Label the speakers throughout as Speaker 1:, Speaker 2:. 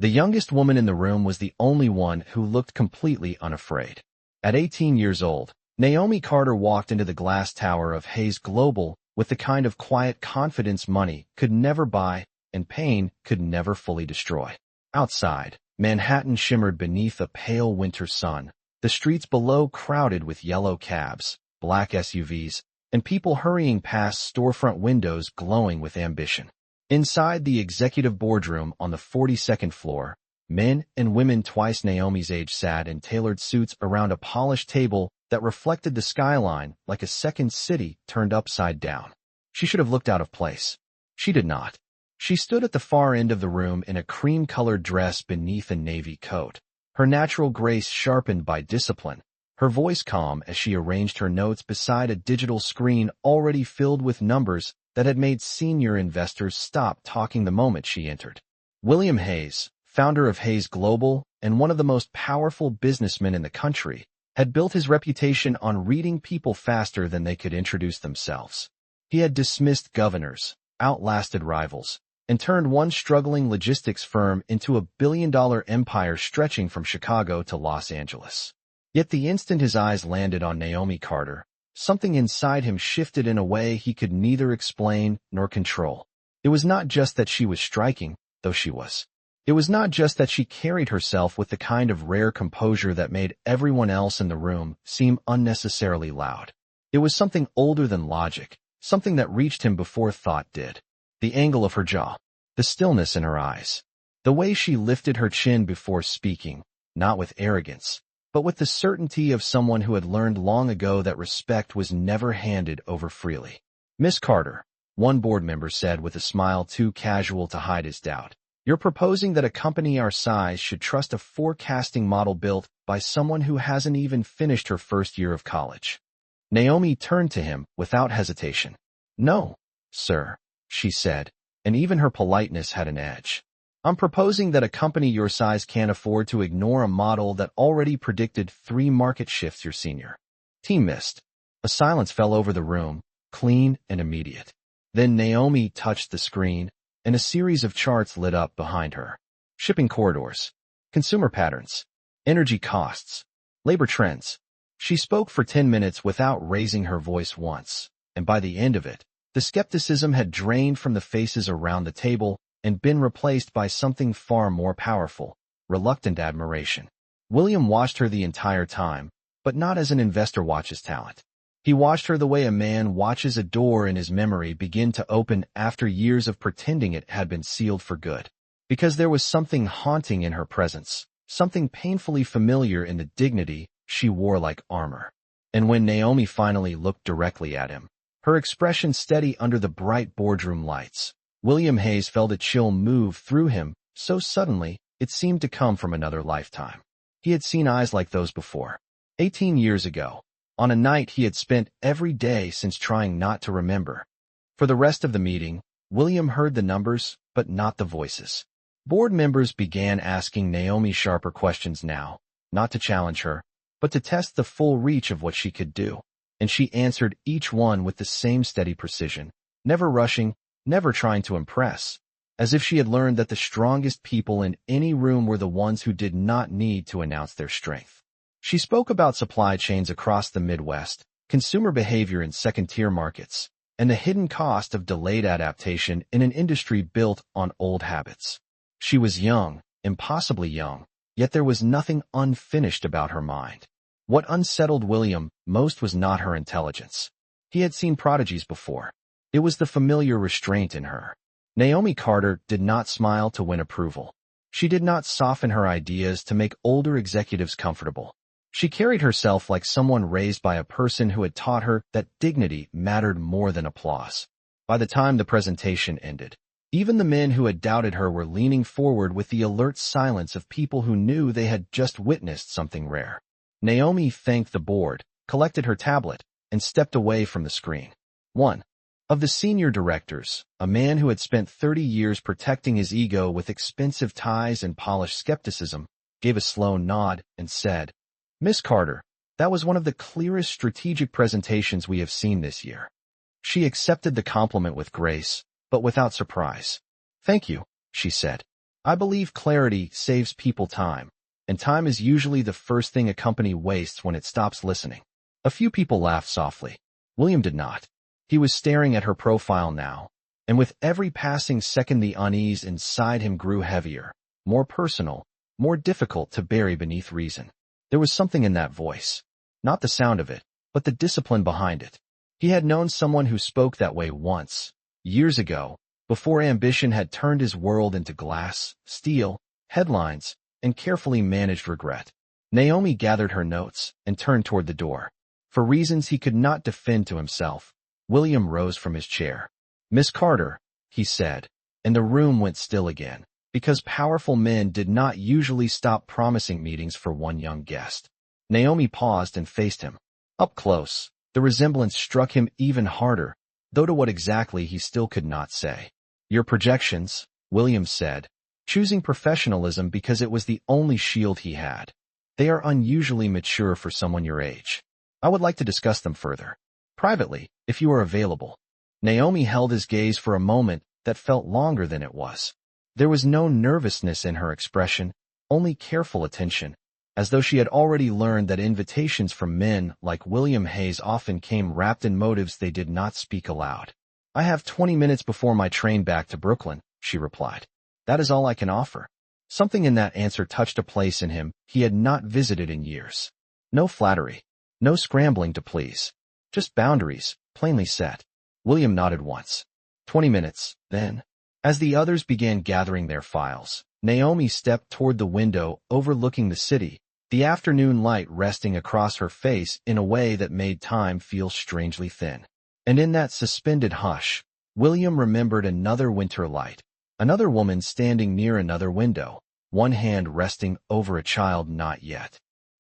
Speaker 1: The youngest woman in the room was the only one who looked completely unafraid. At 18 years old, Naomi Carter walked into the glass tower of Hayes Global with the kind of quiet confidence money could never buy and pain could never fully destroy. Outside, Manhattan shimmered beneath a pale winter sun, the streets below crowded with yellow cabs, black SUVs, and people hurrying past storefront windows glowing with ambition. Inside the executive boardroom on the 42nd floor, men and women twice Naomi's age sat in tailored suits around a polished table that reflected the skyline like a second city turned upside down. She should have looked out of place. She did not. She stood at the far end of the room in a cream-colored dress beneath a navy coat, her natural grace sharpened by discipline, her voice calm as she arranged her notes beside a digital screen already filled with numbers that had made senior investors stop talking the moment she entered. William Hayes, founder of Hayes Global and one of the most powerful businessmen in the country, had built his reputation on reading people faster than they could introduce themselves. He had dismissed governors, outlasted rivals, and turned one struggling logistics firm into a billion-dollar empire stretching from Chicago to Los Angeles. Yet the instant his eyes landed on Naomi Carter, something inside him shifted in a way he could neither explain nor control. It was not just that she was striking, though she was. It was not just that she carried herself with the kind of rare composure that made everyone else in the room seem unnecessarily loud. It was something older than logic, something that reached him before thought did. The angle of her jaw, the stillness in her eyes, the way she lifted her chin before speaking, not with arrogance, but with the certainty of someone who had learned long ago that respect was never handed over freely. "Miss Carter," one board member said with a smile too casual to hide his doubt, "you're proposing that a company our size should trust a forecasting model built by someone who hasn't even finished her first year of college." Naomi turned to him without hesitation. "No, sir," she said, and even her politeness had an edge. "I'm proposing that a company your size can't afford to ignore a model that already predicted 3 market shifts your senior team missed." A silence fell over the room, clean and immediate. Then Naomi touched the screen, and a series of charts lit up behind her. Shipping corridors, consumer patterns, energy costs, labor trends. She spoke for 10 minutes without raising her voice once, and by the end of it, the skepticism had drained from the faces around the table and been replaced by something far more powerful, reluctant admiration. William watched her the entire time, but not as an investor watches talent. He watched her the way a man watches a door in his memory begin to open after years of pretending it had been sealed for good. Because there was something haunting in her presence, something painfully familiar in the dignity she wore like armor. And when Naomi finally looked directly at him, her expression steady under the bright boardroom lights, William Hayes felt a chill move through him so suddenly it seemed to come from another lifetime. He had seen eyes like those before. 18 years ago, on a night he had spent every day since trying not to remember. For the rest of the meeting, William heard the numbers, but not the voices. Board members began asking Naomi sharper questions now, not to challenge her, but to test the full reach of what she could do. And she answered each one with the same steady precision, never rushing, never trying to impress, as if she had learned that the strongest people in any room were the ones who did not need to announce their strength. She spoke about supply chains across the Midwest, consumer behavior in second-tier markets, and the hidden cost of delayed adaptation in an industry built on old habits. She was young, impossibly young, yet there was nothing unfinished about her mind. What unsettled William most was not her intelligence. He had seen prodigies before. It was the familiar restraint in her. Naomi Carter did not smile to win approval. She did not soften her ideas to make older executives comfortable. She carried herself like someone raised by a person who had taught her that dignity mattered more than applause. By the time the presentation ended, even the men who had doubted her were leaning forward with the alert silence of people who knew they had just witnessed something rare. Naomi thanked the board, collected her tablet, and stepped away from the screen. One of the senior directors, a man who had spent 30 years protecting his ego with expensive ties and polished skepticism, gave a slow nod and said, "Miss Carter, that was one of the clearest strategic presentations we have seen this year." She accepted the compliment with grace, but without surprise. "Thank you," she said. I believe clarity saves people time, and time is usually the first thing a company wastes when it stops listening. A few people laughed softly. William did not. He was staring at her profile now, and with every passing second the unease inside him grew heavier, more personal, more difficult to bury beneath reason. There was something in that voice. Not the sound of it, but the discipline behind it. He had known someone who spoke that way once, years ago, before ambition had turned his world into glass, steel, headlines, and carefully managed regret. Naomi gathered her notes and turned toward the door. For reasons he could not defend to himself, William rose from his chair. "Miss Carter," he said, and the room went still again, because powerful men did not usually stop promising meetings for one young guest. Naomi paused and faced him. Up close, the resemblance struck him even harder, though to what exactly he still could not say. "Your projections," William said, choosing professionalism because it was the only shield he had. "They are unusually mature for someone your age. I would like to discuss them further. Privately, if you are available." Naomi held his gaze for a moment that felt longer than it was. There was no nervousness in her expression, only careful attention, as though she had already learned that invitations from men like William Hayes often came wrapped in motives they did not speak aloud. "I have 20 minutes before my train back to Brooklyn," she replied. "That is all I can offer." Something in that answer touched a place in him he had not visited in years. No flattery, no scrambling to please, just boundaries, plainly set. William nodded once. 20 minutes, then. As the others began gathering their files, Naomi stepped toward the window overlooking the city, the afternoon light resting across her face in a way that made time feel strangely thin. And in that suspended hush, William remembered another winter light, another woman standing near another window, one hand resting over a child not yet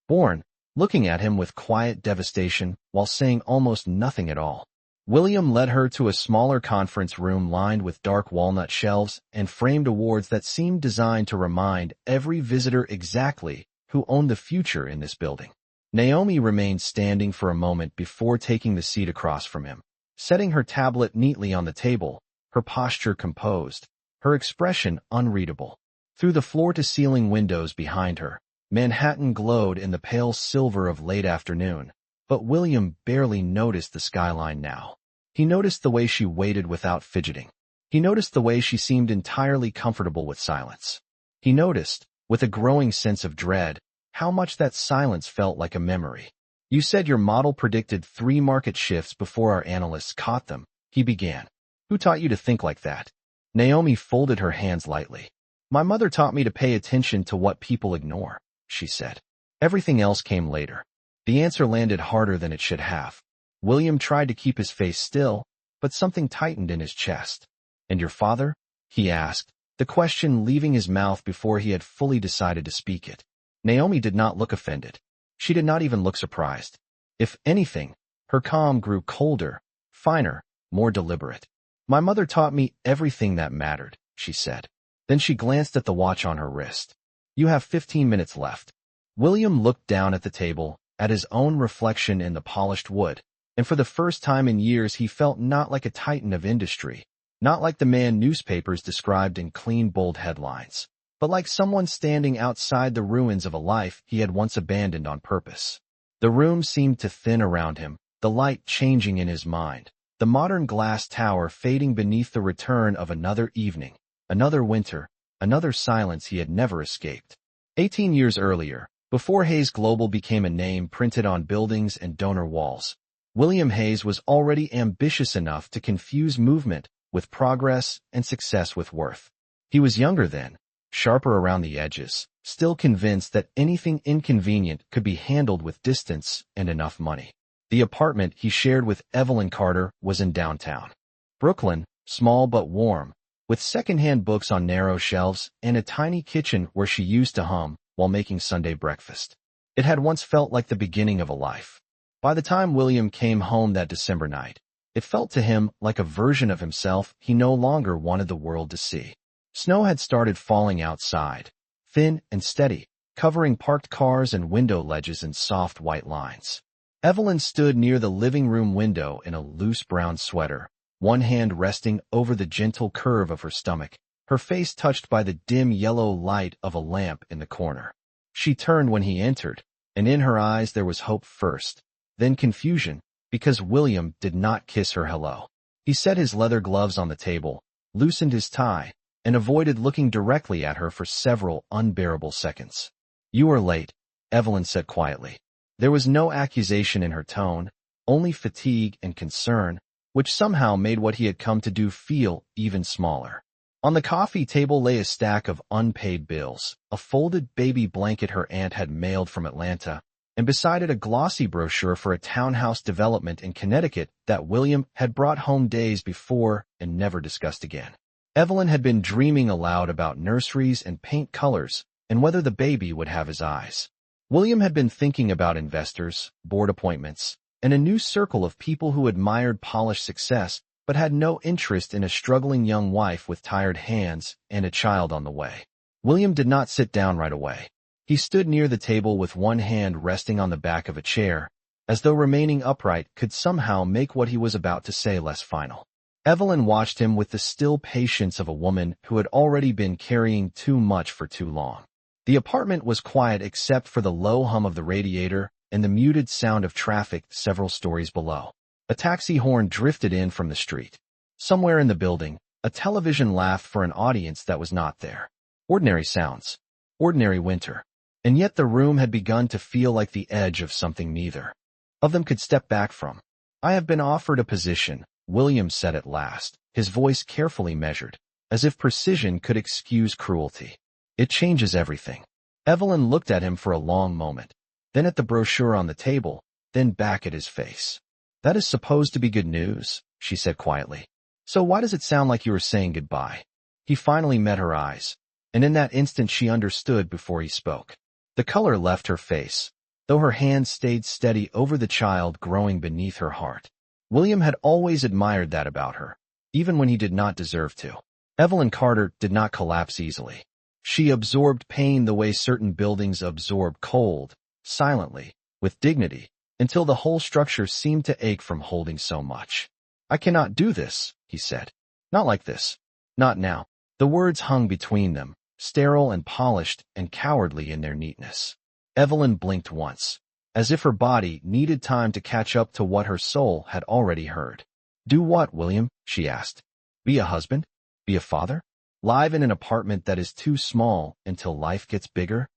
Speaker 1: born, looking at him with quiet devastation while saying almost nothing at all. William led her to a smaller conference room lined with dark walnut shelves and framed awards that seemed designed to remind every visitor exactly who owned the future in this building. Naomi remained standing for a moment before taking the seat across from him, setting her tablet neatly on the table, her posture composed, her expression unreadable. Through the floor-to-ceiling windows behind her, Manhattan glowed in the pale silver of late afternoon, but William barely noticed the skyline now. He noticed the way she waited without fidgeting. He noticed the way she seemed entirely comfortable with silence. He noticed, with a growing sense of dread, how much that silence felt like a memory. "You said your model predicted 3 market shifts before our analysts caught them," he began. "Who taught you to think like that?" Naomi folded her hands lightly. "My mother taught me to pay attention to what people ignore," she said. "Everything else came later." The answer landed harder than it should have. William tried to keep his face still, but something tightened in his chest. "And your father?" he asked, the question leaving his mouth before he had fully decided to speak it. Naomi did not look offended. She did not even look surprised. If anything, her calm grew colder, finer, more deliberate. "My mother taught me everything that mattered," she said. Then she glanced at the watch on her wrist. "You have 15 minutes left." William looked down at the table, at his own reflection in the polished wood, and for the first time in years he felt not like a titan of industry, not like the man newspapers described in clean, bold headlines, but like someone standing outside the ruins of a life he had once abandoned on purpose. The room seemed to thin around him, the light changing in his mind, the modern glass tower fading beneath the return of another evening, another winter, another silence he had never escaped. 18 years earlier, before Hayes Global became a name printed on buildings and donor walls, William Hayes was already ambitious enough to confuse movement with progress and success with worth. He was younger then, sharper around the edges, still convinced that anything inconvenient could be handled with distance and enough money. The apartment he shared with Evelyn Carter was in downtown Brooklyn, small but warm, with secondhand books on narrow shelves and a tiny kitchen where she used to hum while making Sunday breakfast. It had once felt like the beginning of a life. By the time William came home that December night, it felt to him like a version of himself he no longer wanted the world to see. Snow had started falling outside, thin and steady, covering parked cars and window ledges in soft white lines. Evelyn stood near the living room window in a loose brown sweater, one hand resting over the gentle curve of her stomach, her face touched by the dim yellow light of a lamp in the corner. She turned when he entered, and in her eyes there was hope first, then confusion, because William did not kiss her hello. He set his leather gloves on the table, loosened his tie, and avoided looking directly at her for several unbearable seconds. "You are late," Evelyn said quietly. There was no accusation in her tone, only fatigue and concern, which somehow made what he had come to do feel even smaller. On the coffee table lay a stack of unpaid bills, a folded baby blanket her aunt had mailed from Atlanta, and beside it a glossy brochure for a townhouse development in Connecticut that William had brought home days before and never discussed again. Evelyn had been dreaming aloud about nurseries and paint colors and whether the baby would have his eyes. William had been thinking about investors, board appointments, and a new circle of people who admired polished success but had no interest in a struggling young wife with tired hands and a child on the way. William did not sit down right away. He stood near the table with one hand resting on the back of a chair, as though remaining upright could somehow make what he was about to say less final. Evelyn watched him with the still patience of a woman who had already been carrying too much for too long. The apartment was quiet except for the low hum of the radiator and the muted sound of traffic several stories below. A taxi horn drifted in from the street. Somewhere in the building, a television laughed for an audience that was not there. Ordinary sounds. Ordinary winter. And yet the room had begun to feel like the edge of something neither of them could step back from. "I have been offered a position," William said at last, his voice carefully measured, as if precision could excuse cruelty. "It changes everything." Evelyn looked at him for a long moment, then at the brochure on the table, then back at his face. "That is supposed to be good news," she said quietly. "So why does it sound like you are saying goodbye?" He finally met her eyes, and in that instant she understood before he spoke. The color left her face, though her hand stayed steady over the child growing beneath her heart. William had always admired that about her, even when he did not deserve to. Evelyn Carter did not collapse easily. She absorbed pain the way certain buildings absorb cold, silently, with dignity, until the whole structure seemed to ache from holding so much. "I cannot do this," he said. "Not like this. Not now." The words hung between them, sterile and polished and cowardly in their neatness. Evelyn blinked once, as if her body needed time to catch up to what her soul had already heard. "Do what, William?" she asked. "Be a husband? Be a father? Live in an apartment that is too small until life gets bigger?"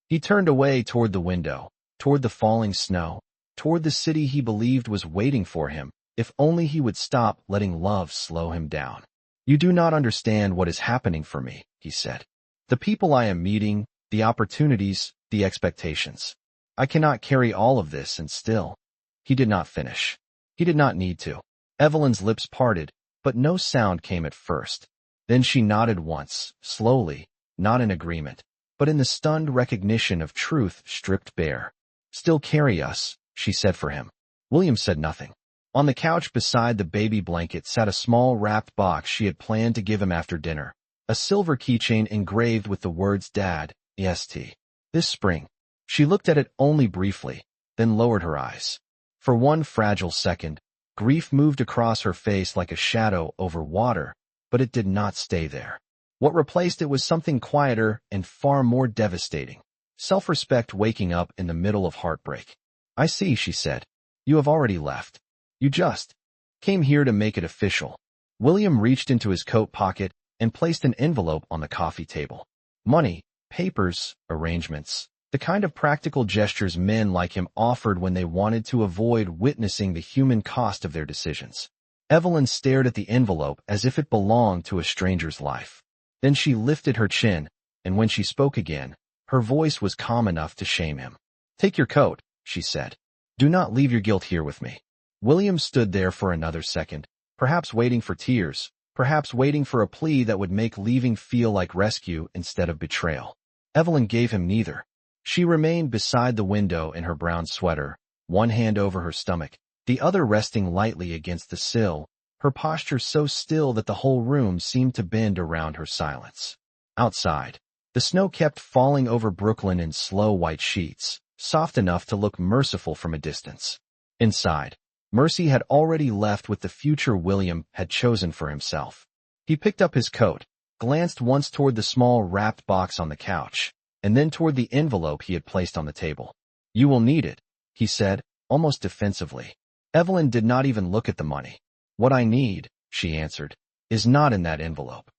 Speaker 1: He turned away toward the window, toward the falling snow, toward the city he believed was waiting for him, if only he would stop letting love slow him down. "You do not understand what is happening for me," he said. "The people I am meeting, the opportunities, the expectations. I cannot carry all of this and still." He did not finish. He did not need to. Evelyn's lips parted, but no sound came at first. Then she nodded once, slowly, not in agreement, but in the stunned recognition of truth stripped bare. "Still carry us," she said for him. William said nothing. On the couch beside the baby blanket sat a small wrapped box she had planned to give him after dinner, a silver keychain engraved with the words Dad, EST. This spring. She looked at it only briefly, then lowered her eyes. For one fragile second, grief moved across her face like a shadow over water, but it did not stay there. What replaced it was something quieter and far more devastating. Self-respect waking up in the middle of heartbreak. "I see," she said. "You have already left. You just came here to make it official." William reached into his coat pocket and placed an envelope on the coffee table. Money, papers, arrangements, the kind of practical gestures men like him offered when they wanted to avoid witnessing the human cost of their decisions. Evelyn stared at the envelope as if it belonged to a stranger's life. Then she lifted her chin, and when she spoke again, her voice was calm enough to shame him. "Take your coat," she said. "Do not leave your guilt here with me." William stood there for another second, perhaps waiting for tears, perhaps waiting for a plea that would make leaving feel like rescue instead of betrayal. Evelyn gave him neither. She remained beside the window in her brown sweater, one hand over her stomach, the other resting lightly against the sill, her posture so still that the whole room seemed to bend around her silence. Outside, the snow kept falling over Brooklyn in slow white sheets, soft enough to look merciful from a distance. Inside, Mercy had already left with the future William had chosen for himself. He picked up his coat, glanced once toward the small wrapped box on the couch, and then toward the envelope he had placed on the table. "You will need it," he said, almost defensively. Evelyn did not even look at the money. "What I need," she answered, "is not in that envelope."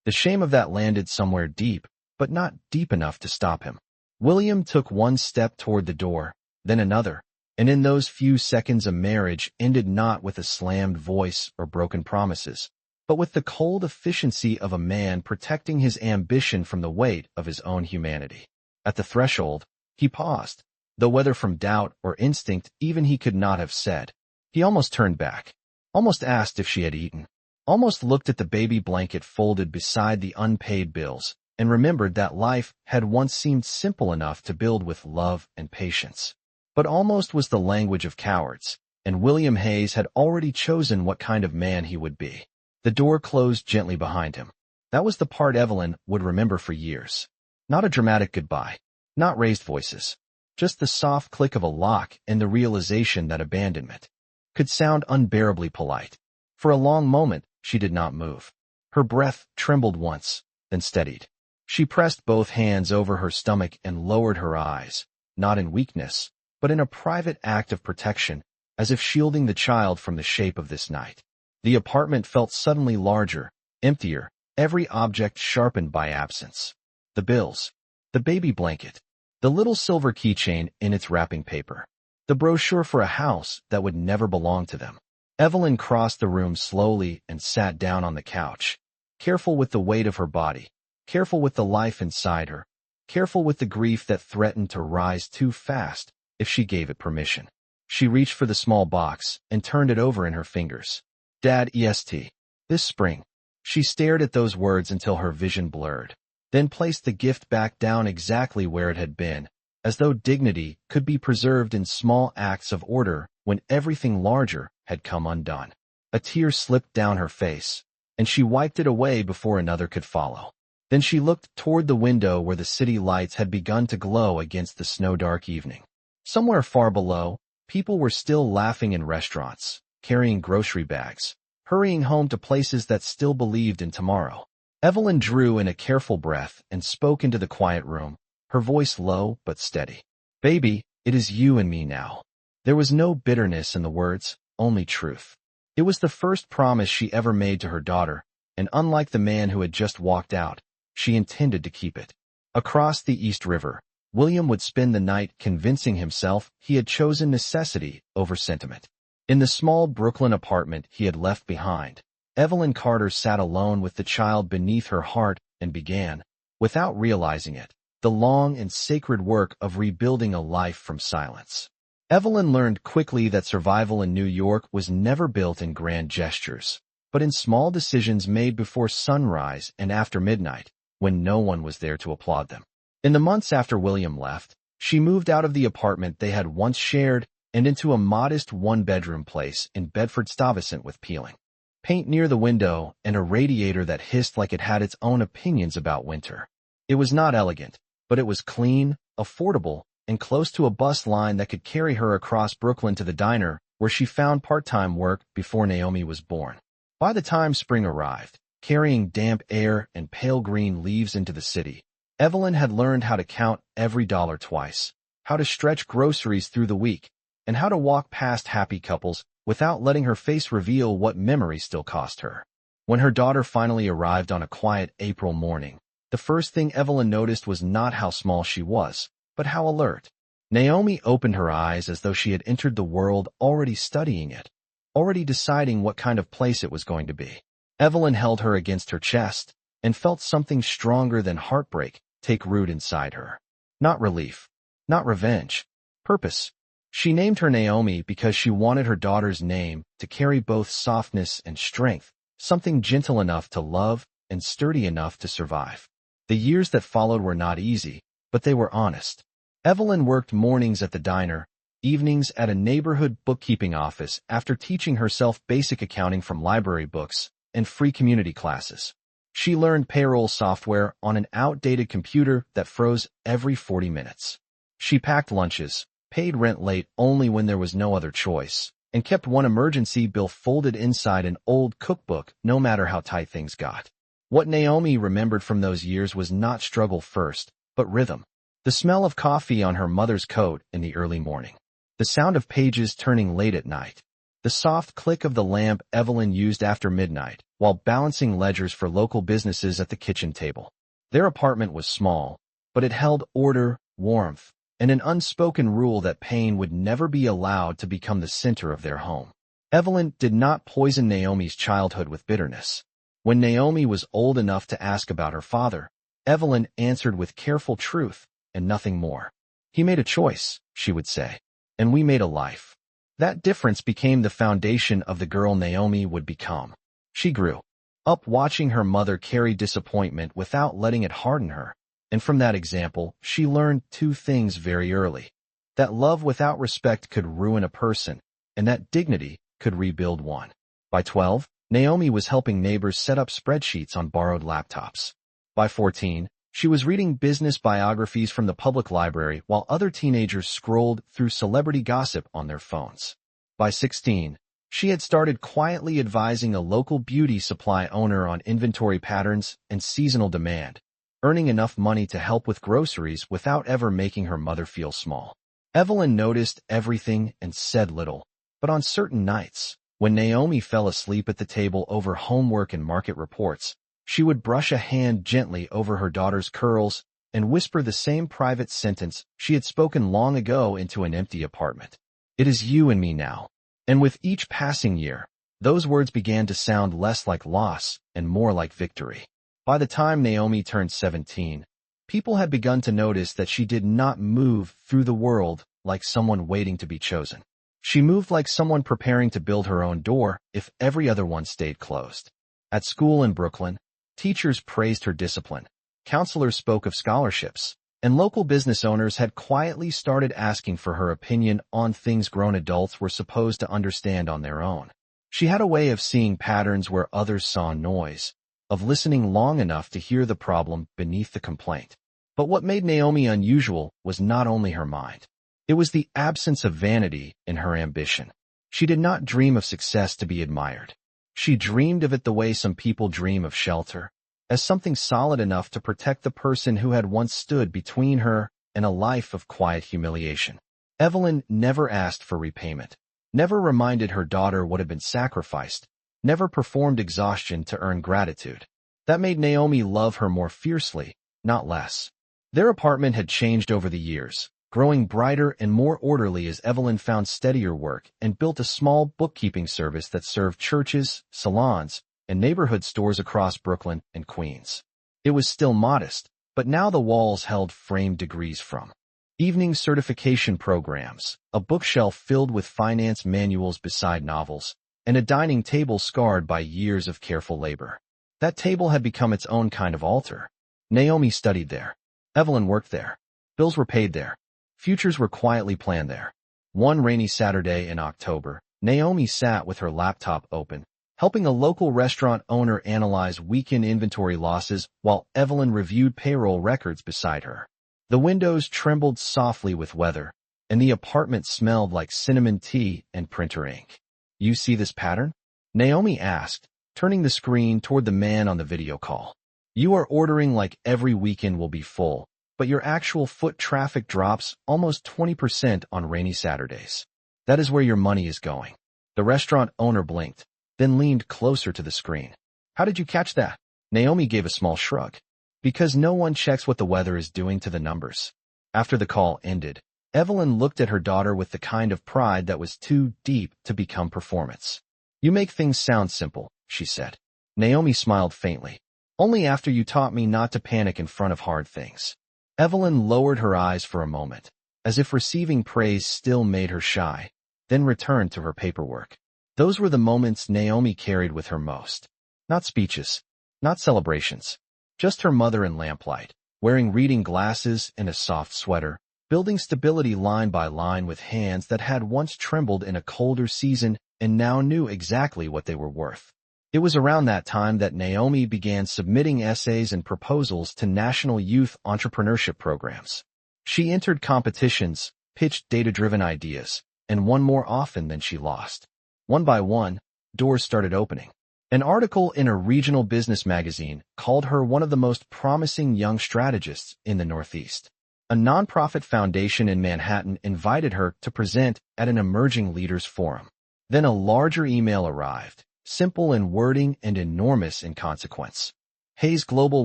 Speaker 1: The shame of that landed somewhere deep, but not deep enough to stop him. William took one step toward the door, then another, and in those few seconds a marriage ended not with a slammed voice or broken promises, but with the cold efficiency of a man protecting his ambition from the weight of his own humanity. At the threshold, he paused, though whether from doubt or instinct even he could not have said. He almost turned back, almost asked if she had eaten, almost looked at the baby blanket folded beside the unpaid bills, and remembered that life had once seemed simple enough to build with love and patience. But almost was the language of cowards, and William Hayes had already chosen what kind of man he would be. The door closed gently behind him. That was the part Evelyn would remember for years. Not a dramatic goodbye, not raised voices, just the soft click of a lock and the realization that abandonment could sound unbearably polite. For a long moment, she did not move. Her breath trembled once, then steadied. She pressed both hands over her stomach and lowered her eyes, not in weakness, but in a private act of protection, as if shielding the child from the shape of this night. The apartment felt suddenly larger, emptier, every object sharpened by absence. The bills, the baby blanket, the little silver keychain in its wrapping paper, the brochure for a house that would never belong to them. Evelyn crossed the room slowly and sat down on the couch, careful with the weight of her body, careful with the life inside her, careful with the grief that threatened to rise too fast if she gave it permission. She reached for the small box and turned it over in her fingers. "Dad, EST. This spring." She stared at those words until her vision blurred, then placed the gift back down exactly where it had been, as though dignity could be preserved in small acts of order when everything larger had come undone. A tear slipped down her face, and she wiped it away before another could follow. Then she looked toward the window where the city lights had begun to glow against the snow-dark evening. Somewhere far below, people were still laughing in restaurants, carrying grocery bags, hurrying home to places that still believed in tomorrow. Evelyn drew in a careful breath and spoke into the quiet room, her voice low but steady. "Baby, it is you and me now." There was no bitterness in the words, only truth. It was the first promise she ever made to her daughter, and unlike the man who had just walked out, she intended to keep it. Across the East River, William would spend the night convincing himself he had chosen necessity over sentiment. In the small Brooklyn apartment he had left behind, Evelyn Carter sat alone with the child beneath her heart and began, without realizing it, the long and sacred work of rebuilding a life from silence. Evelyn learned quickly that survival in New York was never built in grand gestures, but in small decisions made before sunrise and after midnight, when no one was there to applaud them. In the months after William left, she moved out of the apartment they had once shared and into a modest one-bedroom place in Bedford-Stuyvesant with peeling paint near the window and a radiator that hissed like it had its own opinions about winter. It was not elegant, but it was clean, affordable, and close to a bus line that could carry her across Brooklyn to the diner where she found part-time work before Naomi was born. By the time spring arrived, carrying damp air and pale green leaves into the city, Evelyn had learned how to count every dollar twice, how to stretch groceries through the week, and how to walk past happy couples without letting her face reveal what memory still cost her. When her daughter finally arrived on a quiet April morning, the first thing Evelyn noticed was not how small she was, but how alert. Naomi opened her eyes as though she had entered the world already studying it, already deciding what kind of place it was going to be. Evelyn held her against her chest and felt something stronger than heartbreak take root inside her. Not relief, not revenge, purpose. She named her Naomi because she wanted her daughter's name to carry both softness and strength, something gentle enough to love and sturdy enough to survive. The years that followed were not easy, but they were honest. Evelyn worked mornings at the diner, evenings at a neighborhood bookkeeping office after teaching herself basic accounting from library books and free community classes. She learned payroll software on an outdated computer that froze every 40 minutes. She packed lunches, paid rent late only when there was no other choice, and kept one emergency bill folded inside an old cookbook no matter how tight things got. What Naomi remembered from those years was not struggle first, but rhythm. The smell of coffee on her mother's coat in the early morning. The sound of pages turning late at night. The soft click of the lamp Evelyn used after midnight, while balancing ledgers for local businesses at the kitchen table. Their apartment was small, but it held order, warmth, and an unspoken rule that pain would never be allowed to become the center of their home. Evelyn did not poison Naomi's childhood with bitterness. When Naomi was old enough to ask about her father, Evelyn answered with careful truth and nothing more. He made a choice, she would say, and we made a life. That difference became the foundation of the girl Naomi would become. She grew up watching her mother carry disappointment without letting it harden her, and from that example, she learned two things very early. That love without respect could ruin a person, and that dignity could rebuild one. By 12, Naomi was helping neighbors set up spreadsheets on borrowed laptops. By 14, she was reading business biographies from the public library while other teenagers scrolled through celebrity gossip on their phones. By 16, she had started quietly advising a local beauty supply owner on inventory patterns and seasonal demand, earning enough money to help with groceries without ever making her mother feel small. Evelyn noticed everything and said little, but on certain nights, when Naomi fell asleep at the table over homework and market reports, she would brush a hand gently over her daughter's curls and whisper the same private sentence she had spoken long ago into an empty apartment. "It is you and me now." And with each passing year, those words began to sound less like loss and more like victory. By the time Naomi turned 17, people had begun to notice that she did not move through the world like someone waiting to be chosen. She moved like someone preparing to build her own door if every other one stayed closed. At school in Brooklyn, teachers praised her discipline, counselors spoke of scholarships, and local business owners had quietly started asking for her opinion on things grown adults were supposed to understand on their own. She had a way of seeing patterns where others saw noise, of listening long enough to hear the problem beneath the complaint. But what made Naomi unusual was not only her mind. It was the absence of vanity in her ambition. She did not dream of success to be admired. She dreamed of it the way some people dream of shelter, as something solid enough to protect the person who had once stood between her and a life of quiet humiliation. Evelyn never asked for repayment, never reminded her daughter what had been sacrificed, never performed exhaustion to earn gratitude. That made Naomi love her more fiercely, not less. Their apartment had changed over the years, growing brighter and more orderly as Evelyn found steadier work and built a small bookkeeping service that served churches, salons, and neighborhood stores across Brooklyn and Queens. It was still modest, but now the walls held framed degrees from evening certification programs, a bookshelf filled with finance manuals beside novels, and a dining table scarred by years of careful labor. That table had become its own kind of altar. Naomi studied there. Evelyn worked there. Bills were paid there. Futures were quietly planned there. One rainy Saturday in October, Naomi sat with her laptop open, helping a local restaurant owner analyze weekend inventory losses while Evelyn reviewed payroll records beside her. The windows trembled softly with weather, and the apartment smelled like cinnamon tea and printer ink. "You see this pattern?" Naomi asked, turning the screen toward the man on the video call. "You are ordering like every weekend will be full, but your actual foot traffic drops almost 20% on rainy Saturdays. That is where your money is going." The restaurant owner blinked, then leaned closer to the screen. "How did you catch that?" Naomi gave a small shrug. "Because no one checks what the weather is doing to the numbers." After the call ended, Evelyn looked at her daughter with the kind of pride that was too deep to become performance. "You make things sound simple," she said. Naomi smiled faintly. "Only after you taught me not to panic in front of hard things." Evelyn lowered her eyes for a moment, as if receiving praise still made her shy, then returned to her paperwork. Those were the moments Naomi carried with her most. Not speeches, not celebrations, just her mother in lamplight, wearing reading glasses and a soft sweater, building stability line by line with hands that had once trembled in a colder season and now knew exactly what they were worth. It was around that time that Naomi began submitting essays and proposals to national youth entrepreneurship programs. She entered competitions, pitched data-driven ideas, and won more often than she lost. One by one, doors started opening. An article in a regional business magazine called her one of the most promising young strategists in the Northeast. A nonprofit foundation in Manhattan invited her to present at an emerging leaders forum. Then a larger email arrived, simple in wording and enormous in consequence. Hayes Global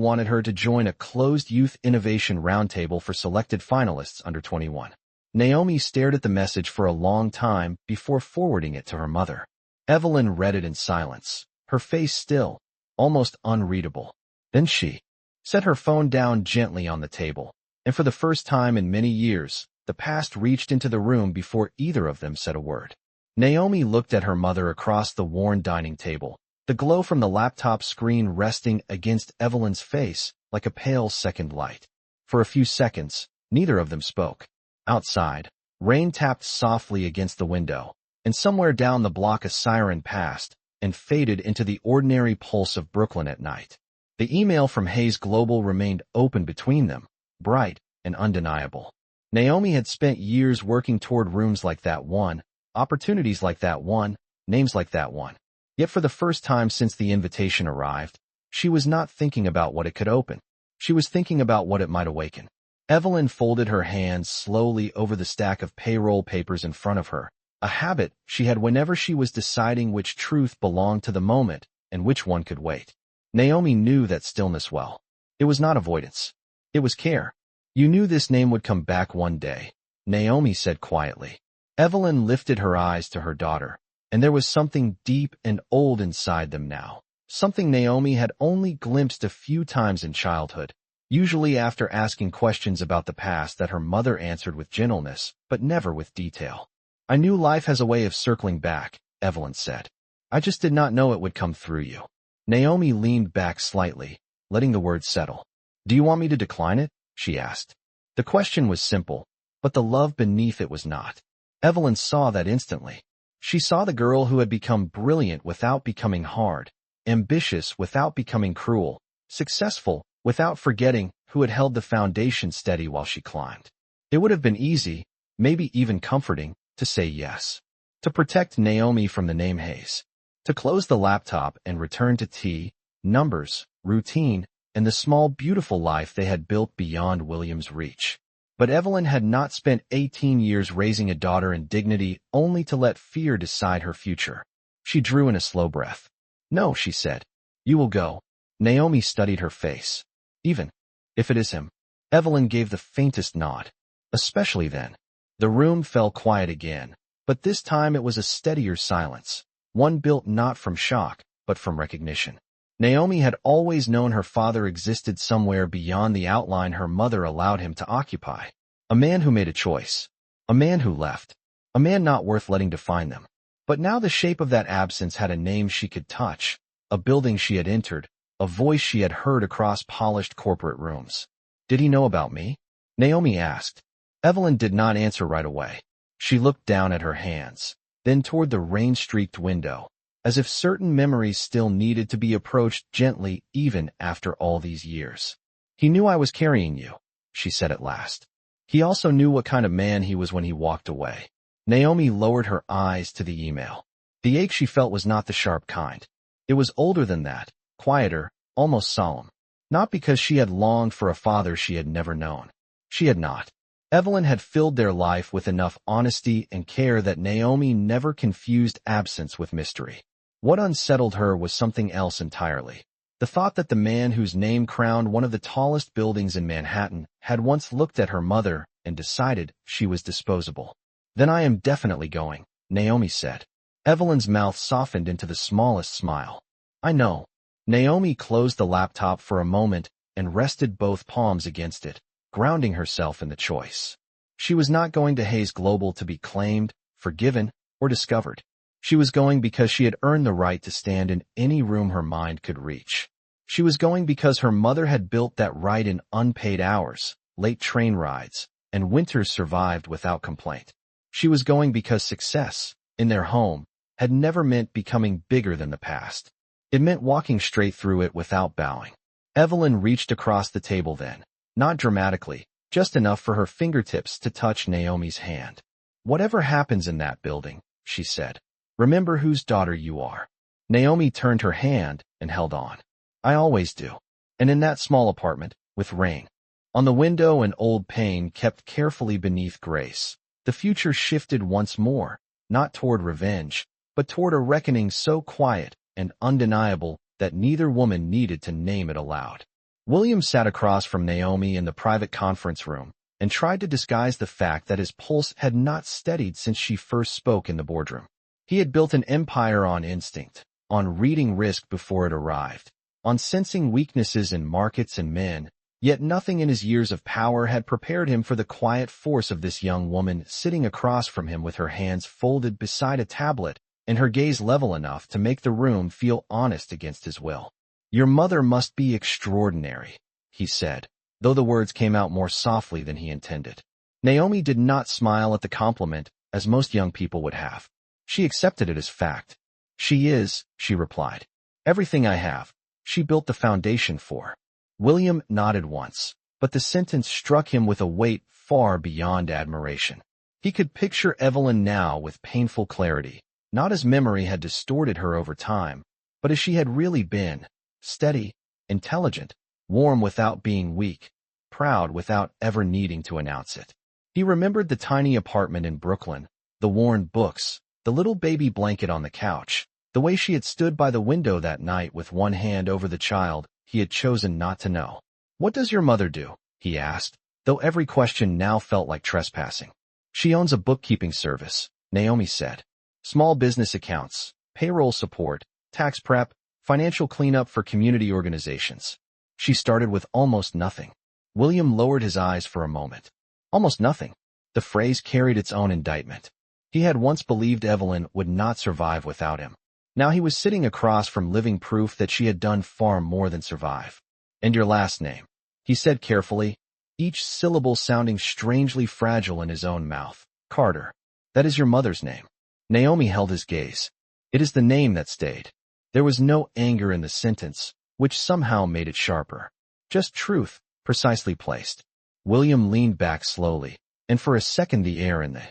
Speaker 1: wanted her to join a closed youth innovation roundtable for selected finalists under 21. Naomi stared at the message for a long time before forwarding it to her mother. Evelyn read it in silence, her face still, almost unreadable. Then she set her phone down gently on the table, and for the first time in many years, the past reached into the room before either of them said a word. Naomi looked at her mother across the worn dining table, the glow from the laptop screen resting against Evelyn's face like a pale second light. For a few seconds, neither of them spoke. Outside, rain tapped softly against the window, and somewhere down the block a siren passed and faded into the ordinary pulse of Brooklyn at night. The email from Hayes Global remained open between them, bright and undeniable. Naomi had spent years working toward rooms like that one, opportunities like that one, names like that one. Yet for the first time since the invitation arrived, she was not thinking about what it could open. She was thinking about what it might awaken. Evelyn folded her hands slowly over the stack of payroll papers in front of her, a habit she had whenever she was deciding which truth belonged to the moment and which one could wait. Naomi knew that stillness well. It was not avoidance. It was care. You knew this name would come back one day, Naomi said quietly. Evelyn lifted her eyes to her daughter, and there was something deep and old inside them now, something Naomi had only glimpsed a few times in childhood, usually after asking questions about the past that her mother answered with gentleness, but never with detail. I knew life has a way of circling back, Evelyn said. I just did not know it would come through you. Naomi leaned back slightly, letting the words settle. Do you want me to decline it? She asked. The question was simple, but the love beneath it was not. Evelyn saw that instantly. She saw the girl who had become brilliant without becoming hard, ambitious without becoming cruel, successful without forgetting who had held the foundation steady while she climbed. It would have been easy, maybe even comforting, to say yes. To protect Naomi from the name Hayes. To close the laptop and return to tea, numbers, routine, and the small beautiful life they had built beyond William's reach. But Evelyn had not spent 18 years raising a daughter in dignity only to let fear decide her future. She drew in a slow breath. No, she said. You will go. Naomi studied her face. Even if it is him. Evelyn gave the faintest nod. Especially then. The room fell quiet again, but this time it was a steadier silence, one built not from shock, but from recognition. Naomi had always known her father existed somewhere beyond the outline her mother allowed him to occupy. A man who made a choice. A man who left. A man not worth letting define them. But now the shape of that absence had a name she could touch, a building she had entered, a voice she had heard across polished corporate rooms. Did he know about me? Naomi asked. Evelyn did not answer right away. She looked down at her hands, then toward the rain-streaked window, as if certain memories still needed to be approached gently even after all these years. He knew I was carrying you, she said at last. He also knew what kind of man he was when he walked away. Naomi lowered her eyes to the email. The ache she felt was not the sharp kind. It was older than that, quieter, almost solemn. Not because she had longed for a father she had never known. She had not. Evelyn had filled their life with enough honesty and care that Naomi never confused absence with mystery. What unsettled her was something else entirely. The thought that the man whose name crowned one of the tallest buildings in Manhattan had once looked at her mother and decided she was disposable. Then I am definitely going, Naomi said. Evelyn's mouth softened into the smallest smile. I know. Naomi closed the laptop for a moment and rested both palms against it, grounding herself in the choice. She was not going to Hayes Global to be claimed, forgiven, or discovered. She was going because she had earned the right to stand in any room her mind could reach. She was going because her mother had built that right in unpaid hours, late train rides, and winters survived without complaint. She was going because success, in their home, had never meant becoming bigger than the past. It meant walking straight through it without bowing. Evelyn reached across the table then. Not dramatically, just enough for her fingertips to touch Naomi's hand. Whatever happens in that building, she said, remember whose daughter you are. Naomi turned her hand and held on. I always do. And in that small apartment, with rain on the window and old pane kept carefully beneath grace, the future shifted once more, not toward revenge, but toward a reckoning so quiet and undeniable that neither woman needed to name it aloud. William sat across from Naomi in the private conference room and tried to disguise the fact that his pulse had not steadied since she first spoke in the boardroom. He had built an empire on instinct, on reading risk before it arrived, on sensing weaknesses in markets and men, yet nothing in his years of power had prepared him for the quiet force of this young woman sitting across from him with her hands folded beside a tablet and her gaze level enough to make the room feel honest against his will. Your mother must be extraordinary, he said, though the words came out more softly than he intended. Naomi did not smile at the compliment, as most young people would have. She accepted it as fact. She is, she replied. Everything I have. She built the foundation for. William nodded once, but the sentence struck him with a weight far beyond admiration. He could picture Evelyn now with painful clarity, not as memory had distorted her over time, but as she had really been, steady, intelligent, warm without being weak, proud without ever needing to announce it. He remembered the tiny apartment in Brooklyn, the worn books, the little baby blanket on the couch, the way she had stood by the window that night with one hand over the child he had chosen not to know. What does your mother do? He asked, though every question now felt like trespassing. She owns a bookkeeping service, Naomi said. Small business accounts, payroll support, tax prep, financial cleanup for community organizations. She started with almost nothing. William lowered his eyes for a moment. Almost nothing. The phrase carried its own indictment. He had once believed Evelyn would not survive without him. Now he was sitting across from living proof that she had done far more than survive. And your last name, he said carefully, each syllable sounding strangely fragile in his own mouth. Carter. That is your mother's name. Naomi held his gaze. It is the name that stayed. There was no anger in the sentence, which somehow made it sharper. Just truth, precisely placed. William leaned back slowly, and for a second the air in the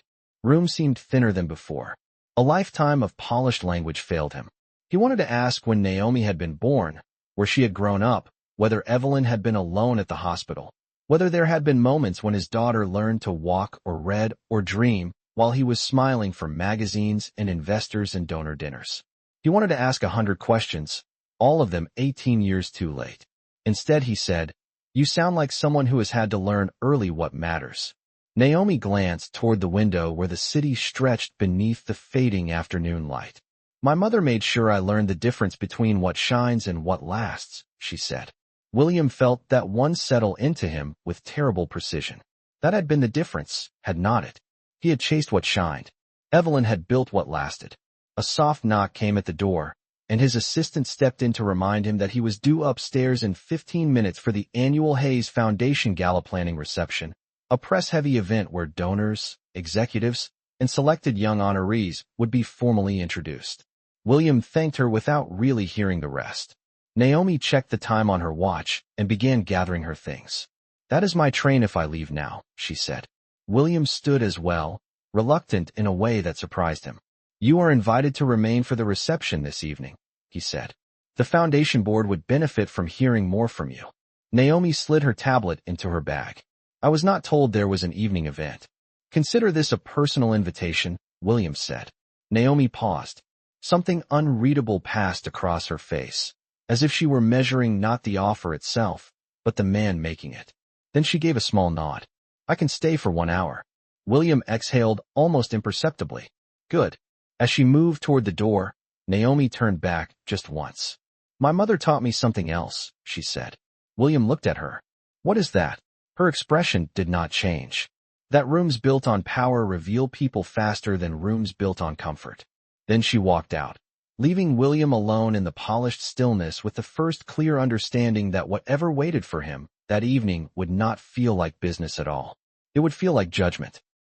Speaker 1: room seemed thinner than before. A lifetime of polished language failed him. He wanted to ask when Naomi had been born, where she had grown up, whether Evelyn had been alone at the hospital, whether there had been moments when his daughter learned to walk or read or dream while he was smiling for magazines and investors and donor dinners. He wanted to ask 100 questions, all of them 18 years too late. Instead, he said, "You sound like someone who has had to learn early what matters." Naomi glanced toward the window where the city stretched beneath the fading afternoon light. My mother made sure I learned the difference between what shines and what lasts, she said. William felt that one settle into him with terrible precision. That had been the difference, had not it? He had chased what shined. Evelyn had built what lasted. A soft knock came at the door, and his assistant stepped in to remind him that he was due upstairs in 15 minutes for the annual Hayes Foundation Gala Planning Reception, a press-heavy event where donors, executives, and selected young honorees would be formally introduced. William thanked her without really hearing the rest. Naomi checked the time on her watch and began gathering her things. That is my train if I leave now, she said. William stood as well, reluctant in a way that surprised him. You are invited to remain for the reception this evening, he said. The foundation board would benefit from hearing more from you. Naomi slid her tablet into her bag. I was not told there was an evening event. Consider this a personal invitation, William said. Naomi paused. Something unreadable passed across her face, as if she were measuring not the offer itself, but the man making it. Then she gave a small nod. I can stay for 1 hour. William exhaled almost imperceptibly. Good. As she moved toward the door, Naomi turned back just once. My mother taught me something else, she said. William looked at her. What is that? Her expression did not change. That rooms built on power reveal people faster than rooms built on comfort. Then she walked out, leaving William alone in the polished stillness with the first clear understanding that whatever waited for him that evening would not feel like business at all. It would feel like judgment.